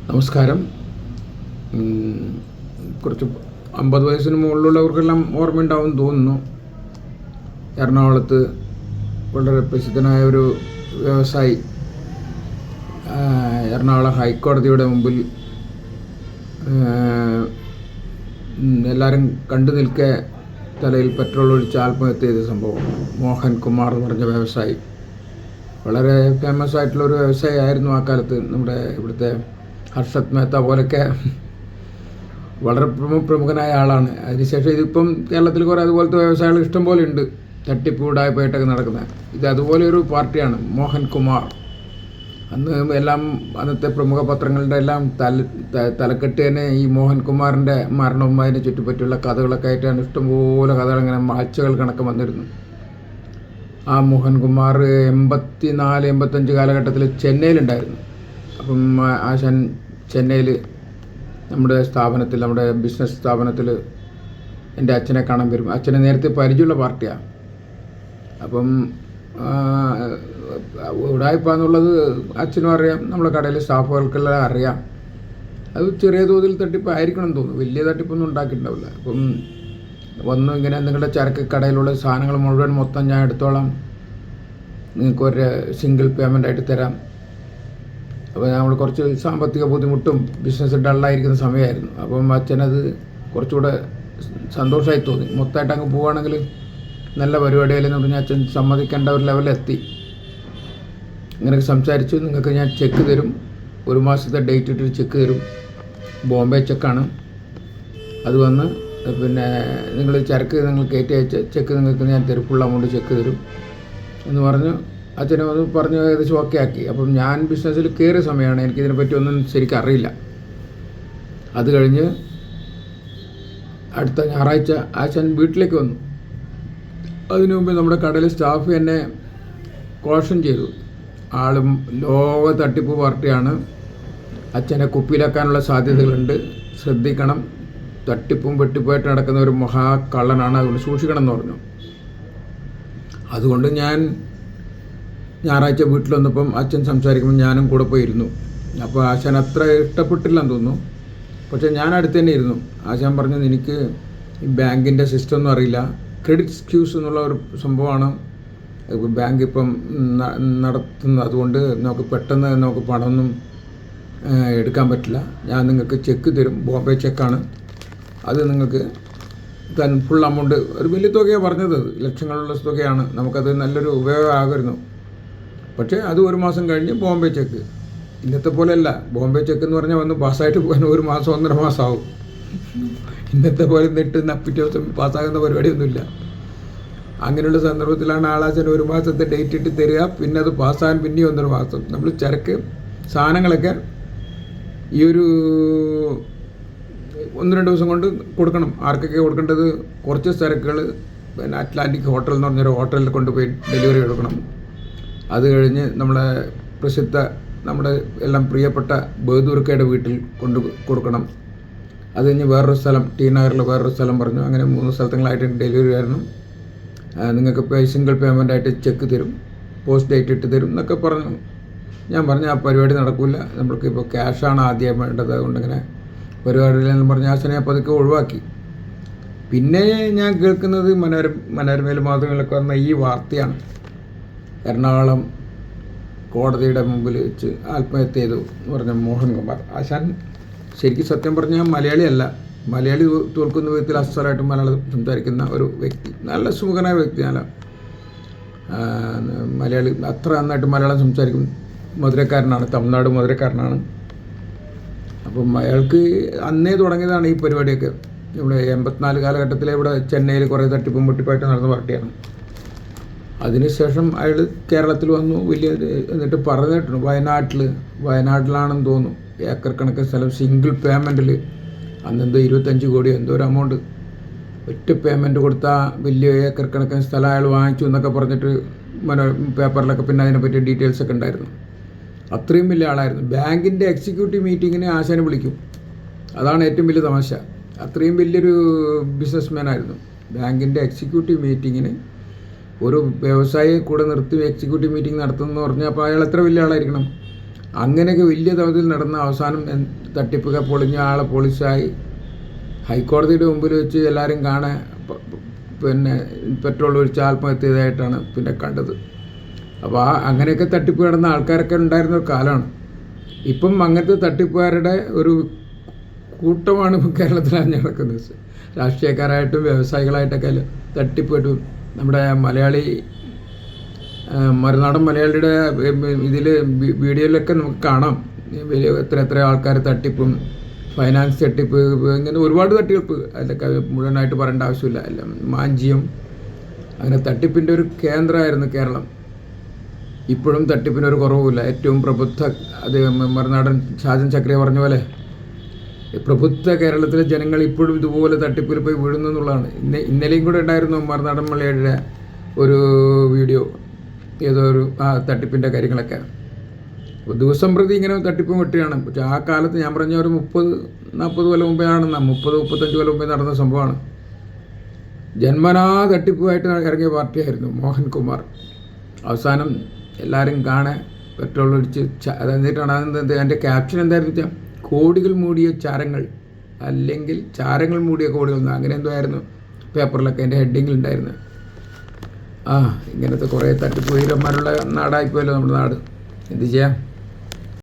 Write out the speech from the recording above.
നമസ്കാരം. കുറച്ച് 50 വയസ്സിന് മുകളിലുള്ളവർക്കെല്ലാം ഓർമ്മയുണ്ടാവും തോന്നുന്നു. എറണാകുളത്ത് വളരെ പ്രസിദ്ധനായ ഒരു വ്യവസായി എറണാകുളം ഹൈക്കോടതിയുടെ മുമ്പിൽ എല്ലാവരും കണ്ടു നിൽക്കെ തലയിൽ പെട്രോൾ ഒഴിച്ച് ആത്മഹത്യ ചെയ്ത സംഭവം. മോഹൻ കുമാർ എന്ന് പറഞ്ഞ വ്യവസായി വളരെ ഫേമസ് ആയിട്ടുള്ളൊരു വ്യവസായി ആയിരുന്നു ആ കാലത്ത്. നമ്മുടെ ഇവിടുത്തെ ഹർഷത് മേത്ത പോലൊക്കെ വളരെ പ്രമുഖനായ ആളാണ്. അതിനുശേഷം ഇതിപ്പം കേരളത്തിൽ കുറേ അതുപോലത്തെ വ്യവസായികൾ ഇഷ്ടം പോലെ ഉണ്ട്, തട്ടിപ്പ് ഉടായ്പായിട്ടൊക്കെ നടക്കുന്നത്. ഇത് അതുപോലെ ഒരു പാർട്ടിയാണ് മോഹൻ കുമാർ. അന്ന് എല്ലാം അന്നത്തെ പ്രമുഖ പത്രങ്ങളുടെ എല്ലാം തലക്കെട്ട് തന്നെ ഈ മോഹൻ കുമാറിൻ്റെ മരണവും അതിനെ ചുറ്റിപ്പറ്റിയുള്ള കഥകളൊക്കെ ആയിട്ടാണ്. ഇഷ്ടംപോലെ കഥകൾ ഇങ്ങനെ ആഴ്ചകൾ കണക്ക് വന്നിരുന്നു. ആ മോഹൻ കുമാർ 84-85 കാലഘട്ടത്തിൽ ചെന്നൈയിലുണ്ടായിരുന്നു. അപ്പം ആശാൻ ചെന്നൈയിൽ നമ്മുടെ സ്ഥാപനത്തിൽ, നമ്മുടെ ബിസിനസ് സ്ഥാപനത്തിൽ എൻ്റെ അച്ഛനെ കാണാൻ വരും. അച്ഛനെ നേരത്തെ പരിചയമുള്ള പാർട്ടിയാണ്. അപ്പം ഉടായ്പാന്നുള്ളത് അച്ഛനും അറിയാം, നമ്മുടെ കടയിലെ സ്റ്റാഫുകൾക്കെല്ലാം അറിയാം. അത് ചെറിയ തോതിൽ തട്ടിപ്പായിരിക്കണം തോന്നുന്നു, വലിയ തട്ടിപ്പൊന്നും ഉണ്ടാക്കിയിട്ടുണ്ടാവില്ല. അപ്പം വന്നു ഇങ്ങനെ നിങ്ങളുടെ ചരക്ക് കടയിലുള്ള സാധനങ്ങൾ മുഴുവൻ മൊത്തം ഞാൻ എടുത്തോളാം, നിങ്ങൾക്കൊരു സിംഗിൾ പേയ്മെൻ്റ് ആയിട്ട് തരാം. അപ്പോൾ നമ്മൾ കുറച്ച് സാമ്പത്തിക ബുദ്ധിമുട്ടും ബിസിനസ് ഡള്ളായിരിക്കുന്ന സമയമായിരുന്നു. അപ്പം അച്ഛനത് കുറച്ചുകൂടെ സന്തോഷമായി തോന്നി. മൊത്തമായിട്ട് അങ്ങ് പോവുകയാണെങ്കിൽ നല്ല പരിപാടിയല്ലെന്ന് പറഞ്ഞാൽ അച്ഛൻ സമ്മതിക്കേണ്ട ഒരു ലെവലെത്തി. ഇങ്ങനെയൊക്കെ സംസാരിച്ചു. നിങ്ങൾക്ക് ഞാൻ ചെക്ക് തരും, 1 മാസത്തെ ഡേറ്റ് ഇട്ടിട്ട് ചെക്ക് തരും, ബോംബെ ചെക്കാണ്. അത് വന്ന് പിന്നെ നിങ്ങൾ ചരക്ക് നിങ്ങൾ കയറ്റി അയച്ച ചെക്ക് നിങ്ങൾക്ക് ഞാൻ തരും, ഫുൾ എമൗണ്ട് ചെക്ക് തരും എന്ന് പറഞ്ഞു. അച്ഛനെ അത് പറഞ്ഞ് ഏകദേശം ഓക്കെ ആക്കി. അപ്പം ഞാൻ ബിസിനസ്സിൽ കയറിയ സമയമാണ്, എനിക്കിതിനെപ്പറ്റി ഒന്നും ശരിക്കും അറിയില്ല. അത് കഴിഞ്ഞ് അടുത്ത ഞായറാഴ്ച അച്ഛൻ വീട്ടിലേക്ക് വന്നു. അതിനു മുമ്പ് നമ്മുടെ കടയിലെ സ്റ്റാഫ് എന്നെ കോഷൻ ചെയ്തു. ആളും ലോക തട്ടിപ്പ് പാർട്ടിയാണ്, അച്ഛനെ കുപ്പിയിലാക്കാനുള്ള സാധ്യതകളുണ്ട്, ശ്രദ്ധിക്കണം, തട്ടിപ്പും വെട്ടിപ്പായിട്ട് നടക്കുന്ന ഒരു മഹാകള്ളനാണ്, അതുകൊണ്ട് സൂക്ഷിക്കണം എന്ന് പറഞ്ഞു. അതുകൊണ്ട് ഞാൻ ഞായറാഴ്ച വീട്ടിൽ വന്നപ്പം അച്ഛൻ സംസാരിക്കുമ്പോൾ ഞാനും കൂടെ പോയിരുന്നു. അപ്പോൾ ആശാൻ അത്ര ഇഷ്ടപ്പെട്ടില്ലെന്ന് തോന്നുന്നു. പക്ഷേ ഞാൻ അടുത്ത് തന്നെ ഇരുന്നു. ആശാൻ പറഞ്ഞത്, എനിക്ക് ഈ ബാങ്കിൻ്റെ സിസ്റ്റം ഒന്നും അറിയില്ല, ക്രെഡിറ്റ് സ്ക്യൂസ് എന്നുള്ള ഒരു സംഭവമാണ് ബാങ്ക് ഇപ്പം നടത്തുന്നത്. അതുകൊണ്ട് നമുക്ക് പെട്ടെന്ന് നമുക്ക് പണമൊന്നും എടുക്കാൻ പറ്റില്ല. ഞാൻ നിങ്ങൾക്ക് ചെക്ക് തരും, ബോംബെ ചെക്കാണ്. അത് നിങ്ങൾക്ക് ഫുൾ എമൗണ്ട്, ഒരു വലിയ തുകയാണ് പറഞ്ഞത്, ലക്ഷങ്ങളുള്ള തുകയാണ്, നമുക്കത് നല്ലൊരു ഉപയോഗമാകുമായിരുന്നു. പക്ഷേ അത് 1 മാസം കഴിഞ്ഞ് ബോംബെ ചെക്ക്. ഇന്നത്തെ പോലെയല്ല, ബോംബെ ചെക്ക് എന്ന് പറഞ്ഞാൽ വന്ന് പാസ്സായിട്ട് പോകാൻ 1 മാസം 1.5 മാസം ആവും. ഇന്നത്തെ പോലെ നിട്ട് പിറ്റേ ദിവസം പാസ്സാകുന്ന പരിപാടിയൊന്നുമില്ല. അങ്ങനെയുള്ള സന്ദർഭത്തിലാണ് ആളാച്ചൻ 1 മാസത്തെ ഡേറ്റ് ഇട്ട് തരിക, പിന്നെ അത് പാസ്സാകാൻ പിന്നെയും 1.5 മാസം. നമ്മൾ ചരക്ക് സാധനങ്ങളൊക്കെ ഈ ഒരു 1-2 ദിവസം കൊണ്ട് കൊടുക്കണം. ആർക്കൊക്കെ കൊടുക്കേണ്ടത്, കുറച്ച് ചരക്കുകൾ പിന്നെ അറ്റ്ലാന്റിക് ഹോട്ടൽ എന്ന് പറഞ്ഞൊരു ഹോട്ടലിൽ കൊണ്ടുപോയി ഡെലിവറി കൊടുക്കണം. അത് കഴിഞ്ഞ് നമ്മുടെ പ്രസിദ്ധ, നമ്മുടെ എല്ലാം പ്രിയപ്പെട്ട ബഹദൂർക്കയുടെ വീട്ടിൽ കൊണ്ട് കൊടുക്കണം. അത് കഴിഞ്ഞ് വേറൊരു സ്ഥലം, ടി നഗറിൽ വേറൊരു സ്ഥലം പറഞ്ഞു. അങ്ങനെ 3 സ്ഥലങ്ങളായിട്ട് ഡെലിവറി ആയിരുന്നു. നിങ്ങൾക്ക് സിംഗിൾ പേയ്മെൻ്റ് ആയിട്ട് ചെക്ക് തരും, പോസ്റ്റ് ഡേറ്റ് ഇട്ട് തരും എന്നൊക്കെ പറഞ്ഞു. ഞാൻ പറഞ്ഞു ആ പരിപാടി നടക്കില്ല, നമ്മൾക്കിപ്പോൾ ക്യാഷാണ് ആദ്യം വേണ്ടത്, അതുകൊണ്ടിങ്ങനെ പരിപാടിയിലെന്ന് പറഞ്ഞ ആശനെ പതുക്കെ ഒഴിവാക്കി. പിന്നെ ഞാൻ കേൾക്കുന്നത് മനോരമയിൽ മാധ്യമങ്ങളിലൊക്കെ വന്ന ഈ വാർത്തയാണ്. എറണാകുളം കോടതിയുടെ മുമ്പിൽ വെച്ച് ആത്മഹത്യ ചെയ്തു എന്ന് പറഞ്ഞ മോഹൻ കുമാർ. ആശാൻ ശരിക്കും സത്യം പറഞ്ഞാൽ മലയാളിയല്ല, മലയാളി തോൽക്കുന്ന വിധത്തിൽ അസ്സലായിട്ട് മലയാളം സംസാരിക്കുന്ന ഒരു വ്യക്തി, നല്ല സുമുഖനായ വ്യക്തി. നല്ല മലയാളി അത്ര നന്നായിട്ട് മലയാളം സംസാരിക്കും. മധുരക്കാരനാണ്, തമിഴ്നാട് മധുരക്കാരനാണ്. അപ്പം അയാൾക്ക് അന്നേ തുടങ്ങിയതാണ് ഈ പരിപാടിയൊക്കെ. ഇവിടെ 84 കാലഘട്ടത്തിലെ ഇവിടെ ചെന്നൈയിൽ കുറേ തട്ടിപ്പും വെട്ടിപ്പായിട്ട് നടന്ന പാർട്ടിയാണ്. അതിനുശേഷം അയാൾ കേരളത്തിൽ വന്നു, എന്നിട്ട് പറഞ്ഞിട്ടുണ്ട് വയനാട്ടിലാണെന്ന് തോന്നുന്നു, ഏക്കർ കണക്കിന് സ്ഥലം സിംഗിൾ പേയ്മെൻറ്റിൽ, അന്നെന്തോ 25 കോടി എന്തോ ഒരു എമൗണ്ട് ഒറ്റ പേയ്മെൻറ്റ് കൊടുത്താൽ വലിയ ഏക്കർ കണക്കിന് സ്ഥലം അയാൾ വാങ്ങിച്ചു എന്നൊക്കെ പറഞ്ഞിട്ട് പേപ്പറിലൊക്കെ പിന്നെ അതിനെപ്പറ്റി ഡീറ്റെയിൽസൊക്കെ ഉണ്ടായിരുന്നു. അത്രയും വലിയ ആളായിരുന്നു. ബാങ്കിൻ്റെ എക്സിക്യൂട്ടീവ് മീറ്റിങ്ങിന് ആശാനെ വിളിക്കും, അതാണ് ഏറ്റവും വലിയ തമാശ. അത്രയും വലിയൊരു ബിസിനസ് മാനായിരുന്നു. ബാങ്കിൻ്റെ എക്സിക്യൂട്ടീവ് മീറ്റിങ്ങിന് ഒരു വ്യവസായിയെ കൂടെ നിർത്തി എക്സിക്യൂട്ടീവ് മീറ്റിംഗ് നടത്തുമെന്ന് പറഞ്ഞാൽ അപ്പോൾ അയാൾ എത്ര വലിയ ആളായിരിക്കണം. അങ്ങനെയൊക്കെ വലിയ തോതിൽ നടന്ന അവസാനം തട്ടിപ്പൊക്കെ പൊളിഞ്ഞ ആളെ പോലീസായി ഹൈക്കോടതിയുടെ മുമ്പിൽ വെച്ച് എല്ലാവരും കാണാൻ പിന്നെ പെട്രോൾ ഒഴിച്ച് ആത്മഹത്യ ചെയ്തതായിട്ടാണ് പിന്നെ കണ്ടത്. അപ്പോൾ അങ്ങനെയൊക്കെ തട്ടിപ്പ് കിടന്ന ആൾക്കാരൊക്കെ ഉണ്ടായിരുന്ന ഒരു കാലമാണ്. ഇപ്പം അങ്ങനത്തെ തട്ടിപ്പുകാരുടെ ഒരു കൂട്ടമാണ് ഇപ്പം കേരളത്തിൽ നടക്കുന്നത്. രാഷ്ട്രീയക്കാരായിട്ടും വ്യവസായികളായിട്ടൊക്കെ തട്ടിപ്പിട്ടു. നമ്മുടെ മലയാളി മറുനാടൻ മലയാളിയുടെ ഇതിൽ വീഡിയോയിലൊക്കെ നമുക്ക് കാണാം വലിയ എത്ര ആൾക്കാർ തട്ടിപ്പും ഫൈനാൻസ് തട്ടിപ്പ് ഇങ്ങനെ ഒരുപാട് തട്ടിപ്പ്. അതിലൊക്കെ മുഴുവനായിട്ട് പറയേണ്ട ആവശ്യമില്ല. എല്ലാം മാഞ്ചിയം അങ്ങനെ തട്ടിപ്പിൻ്റെ ഒരു കേന്ദ്രമായിരുന്നു കേരളം. ഇപ്പോഴും തട്ടിപ്പിനൊരു കുറവുമില്ല. ഏറ്റവും പ്രബുദ്ധ അത് മറുനാടൻ ഷാജൻ ചക്രിയ പറഞ്ഞ പോലെ പ്രബുദ്ധ കേരളത്തിലെ ജനങ്ങൾ ഇപ്പോഴും ഇതുപോലെ തട്ടിപ്പിൽ പോയി വീഴുന്നു എന്നുള്ളതാണ്. ഇന്നലെയും കൂടെ ഉണ്ടായിരുന്നു മറുനാടൻ മലയാളിയുടെ ഒരു വീഡിയോ, ഏതോ ഒരു തട്ടിപ്പിൻ്റെ കാര്യങ്ങളൊക്കെ. അപ്പോൾ ദിവസം പ്രതി ഇങ്ങനെ തട്ടിപ്പും വെട്ടിയാണ്. പക്ഷേ ആ കാലത്ത് ഞാൻ പറഞ്ഞ ഒരു 30-40 കൊല്ലം മുമ്പേ ആണെന്ന 30-35 കൊല്ലം മുമ്പേ നടന്ന സംഭവമാണ്. ജന്മനാ തട്ടിപ്പുമായിട്ട് ഇറങ്ങിയ പാർട്ടിയായിരുന്നു മോഹൻകുമാർ. അവസാനം എല്ലാവരും കാണാൻ പെട്രോൾ ഒഴിച്ച് എന്നിട്ടാണ് അതിൻ്റെ ക്യാപ്ഷൻ എന്തായിരുന്നു വെച്ചാൽ കോടികൾ മൂടിയ ചാരങ്ങൾ, അല്ലെങ്കിൽ ചാരങ്ങൾ മൂടിയ കോടികൾ, അങ്ങനെ എന്തോ ആയിരുന്നു പേപ്പറിലൊക്കെ എൻ്റെ ഹെഡിങ്ങിൽ ഉണ്ടായിരുന്നു. ഇങ്ങനത്തെ കുറേ തട്ടിപ്പ് വീരന്മാരുള്ള നാടായിപ്പോയല്ലോ നമ്മുടെ നാട്. എന്ത് ചെയ്യാം.